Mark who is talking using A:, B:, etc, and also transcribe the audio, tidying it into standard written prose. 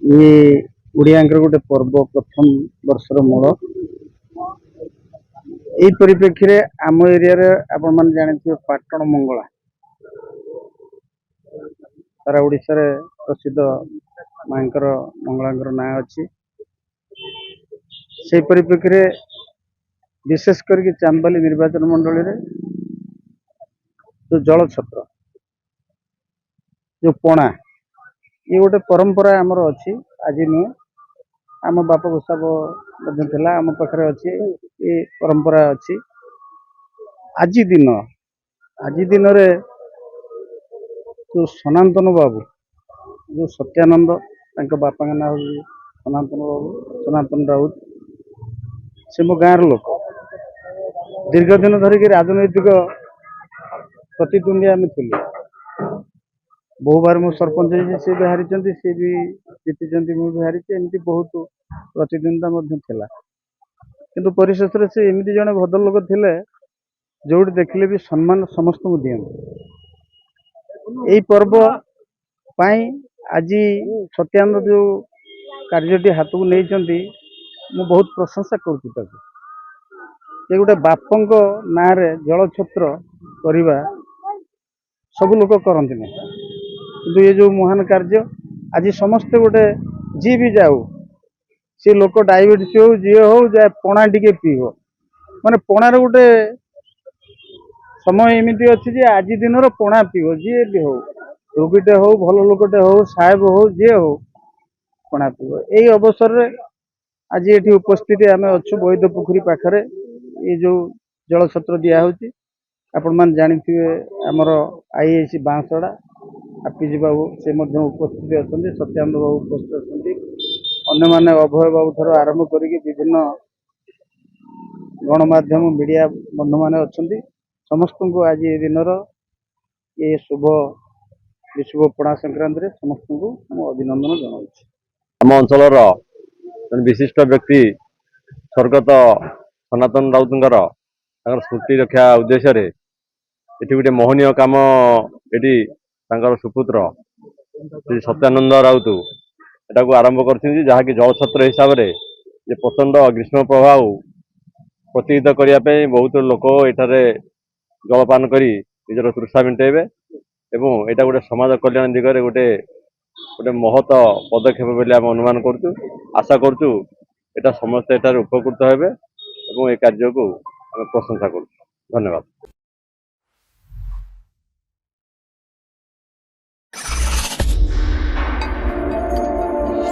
A: ये ओडियांकर गोटे पर्व प्रथम वर्षर मूल यही परिप्रेक्षी रे आम एरिया आपण मैंने जानते पाटण मंगला सारा ओडिशा रे प्रसिद्ध मांकर मंगलांकर ना अच्छी से परिप्रेक्षी रे विशेष करके चांदबाली निर्वाचन मंडली रे जो जल छत्र जो पणा ये गोटे परंपरा आमर अच्छी आज नुहे आम बाप गोसाब आम पाखे अच्छी ये परंपरा अच्छी आज दिन रे जो सनातन बाबू जो सत्यानंद बापा ना हूँ सनातन बाबू सनातन राउत से मो गाँव लोक दीर्घ दिन धरिकी राजनैतिक प्रतिद्वंदी आम थी बहु बार मो सरपंच सी भी हारी सी भी जीति मुझे हारी एमती बहुत प्रतिद्वंदिता किंतु परिशेष से एमती जड़े भद्र लोक थे जो देखले भी सम्मान समस्त को दिखते यही पर्व आज सत्यानंद जो कार्यटी हाथ को नहीं मु बहुत प्रशंसा कर गोटे बापंक ना जल छत्र करवा सब लोक करती नहीं किंतु ये जो महान कार्य आज समस्ते गोटे जी भी जाऊ सी लोक डायबिटीज हो जी हो जाए पणा टिके पीब माने पणार गोटे समय एमती अच्छी आज दिन पणा पीब जी भी हो रोगीटे हो भल लोकटे हो साहेब हो जी हो पणा पीब यही अवसर रे आज ये उपस्थित आम अच्छु बैद पुखरी पाखरे ये जो जल छत्र दिया होची आपण मान जानिथिबे हमर आईएसी बांसड़ा आपीजी बाबू से उपस्थित अच्छा सत्यानंद बाबू उपस्थित अच्छा अन्य माने अभय बाबू ठार आरंभ करके विभिन्न गणमाध्यम मीडिया बंधु मैंने अच्छा समस्त को आज ये दिन ये शुभ विश्व पणा संक्रांति रे समस्त को अभिनंदन जनाऊँ।
B: आम अंचल विशिष्ट व्यक्ति स्वर्गत सनातन राउतर स्मृति रक्षा उद्देश्य ये गोटे मोहनीय कम ये सुपुत्र श्री सत्यानंद राउत एटा आरंभ कर जहाँकि जल छत्र हिसाब से ये प्रचंड ग्रीष्म प्रभाव प्रतिहित करने बहुत लोक ये जलपान कर निजर तृषा मेटेबे एवं यहाँ गोटे समाज कल्याण दिगरे गोटे गोटे महत पदक्षेप बोली आम अनुमान करुँ आशा करुँ यहाँ समस्ते उपकृत हेबे और ये कार्य को आम प्रशंसा करुँ। धन्यवाद।